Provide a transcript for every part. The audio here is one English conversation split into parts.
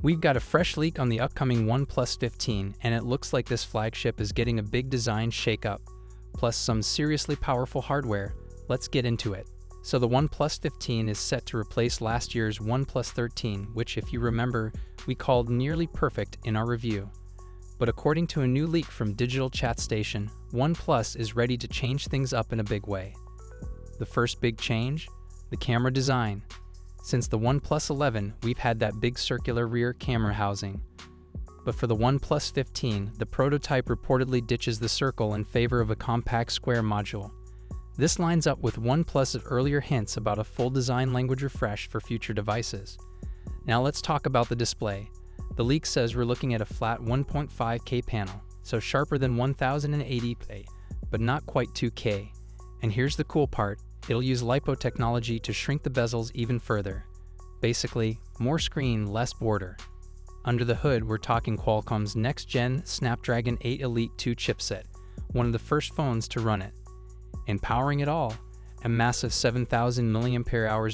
We've got a fresh leak on the upcoming OnePlus 15, and it looks like this flagship is getting a big design shakeup, plus some seriously powerful hardware. Let's get into it. So the OnePlus 15 is set to replace last year's OnePlus 13, which, if you remember, we called nearly perfect in our review. But according to a new leak from Digital Chat Station, OnePlus is ready to change things up in a big way. The first big change? The camera design. Since the OnePlus 11, we've had that big circular rear camera housing. But for the OnePlus 15, the prototype reportedly ditches the circle in favor of a compact square module. This lines up with OnePlus's earlier hints about a full design language refresh for future devices. Now let's talk about the display. The leak says we're looking at a flat 1.5K panel, so sharper than 1080p, but not quite 2K. And here's the cool part. It'll use LIPO technology to shrink the bezels even further. Basically, more screen, less border. Under the hood, we're talking Qualcomm's next-gen Snapdragon 8 Elite 2 chipset, one of the first phones to run it. And powering it all, a massive 7,000 mAh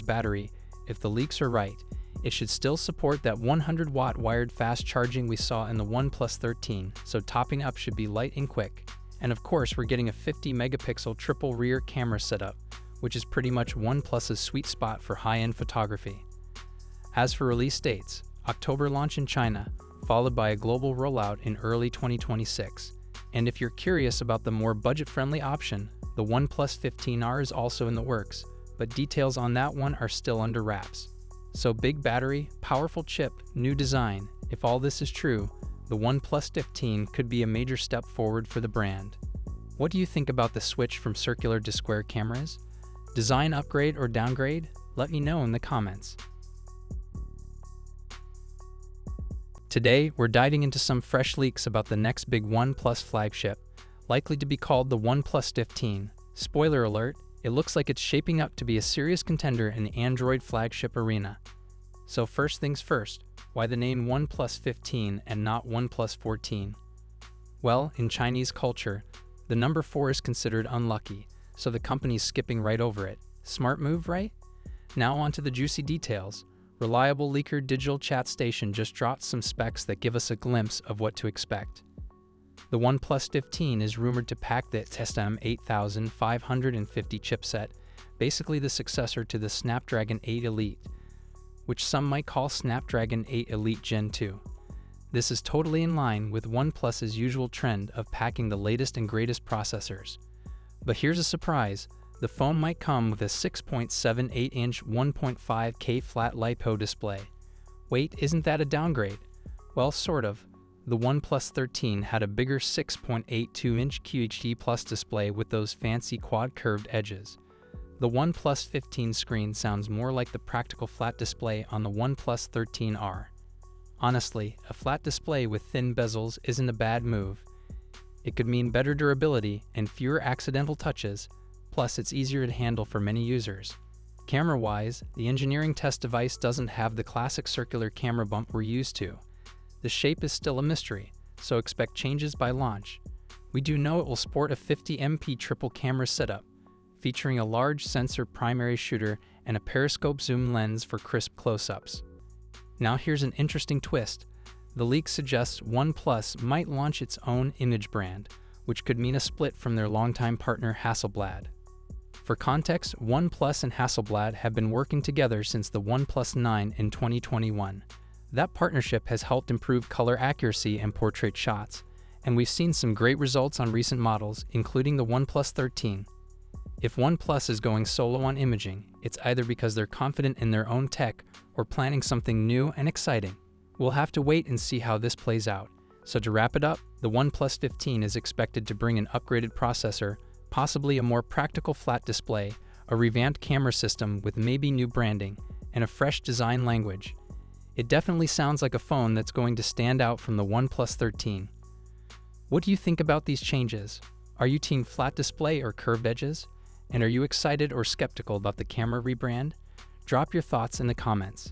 battery. If the leaks are right, it should still support that 100-watt wired fast charging we saw in the OnePlus 13, so topping up should be light and quick. And of course, we're getting a 50-megapixel triple rear camera setup, which is pretty much OnePlus's sweet spot for high-end photography. As for release dates, October launch in China, followed by a global rollout in early 2026. And if you're curious about the more budget-friendly option, the OnePlus 15R is also in the works, but details on that one are still under wraps. So big battery, powerful chip, new design. If all this is true, the OnePlus 15 could be a major step forward for the brand. What do you think about the switch from circular to square cameras? Design upgrade or downgrade? Let me know in the comments. Today, we're diving into some fresh leaks about the next big OnePlus flagship, likely to be called the OnePlus 15. Spoiler alert, it looks like it's shaping up to be a serious contender in the Android flagship arena. So first things first, why the name OnePlus 15 and not OnePlus 14? Well, in Chinese culture, the number 4 is considered unlucky, so the company's skipping right over it. Smart move, right? Now on to the juicy details. Reliable leaker Digital Chat Station just dropped some specs that give us a glimpse of what to expect. The OnePlus 15 is rumored to pack the SM8550 chipset, basically the successor to the Snapdragon 8 Elite, which some might call Snapdragon 8 Elite Gen 2. This is totally in line with OnePlus's usual trend of packing the latest and greatest processors. But here's a surprise, the phone might come with a 6.78-inch 1.5K flat LIPO display. Wait, isn't that a downgrade? Well, sort of. The OnePlus 13 had a bigger 6.82-inch QHD Plus display with those fancy quad-curved edges. The OnePlus 15 screen sounds more like the practical flat display on the OnePlus 13R. Honestly, a flat display with thin bezels isn't a bad move. It could mean better durability and fewer accidental touches, plus it's easier to handle for many users. Camera-wise, the engineering test device doesn't have the classic circular camera bump we're used to. The shape is still a mystery, so expect changes by launch. We do know it will sport a 50MP triple camera setup, featuring a large sensor primary shooter and a periscope zoom lens for crisp close-ups. Now here's an interesting twist. The leak suggests OnePlus might launch its own image brand, which could mean a split from their longtime partner Hasselblad. For context, OnePlus and Hasselblad have been working together since the OnePlus 9 in 2021. That partnership has helped improve color accuracy and portrait shots, and we've seen some great results on recent models, including the OnePlus 13. If OnePlus is going solo on imaging, it's either because they're confident in their own tech or planning something new and exciting. We'll have to wait and see how this plays out. So to wrap it up, the OnePlus 15 is expected to bring an upgraded processor, possibly a more practical flat display, a revamped camera system with maybe new branding, and a fresh design language. It definitely sounds like a phone that's going to stand out from the OnePlus 13. What do you think about these changes? Are you team flat display or curved edges? And are you excited or skeptical about the camera rebrand? Drop your thoughts in the comments.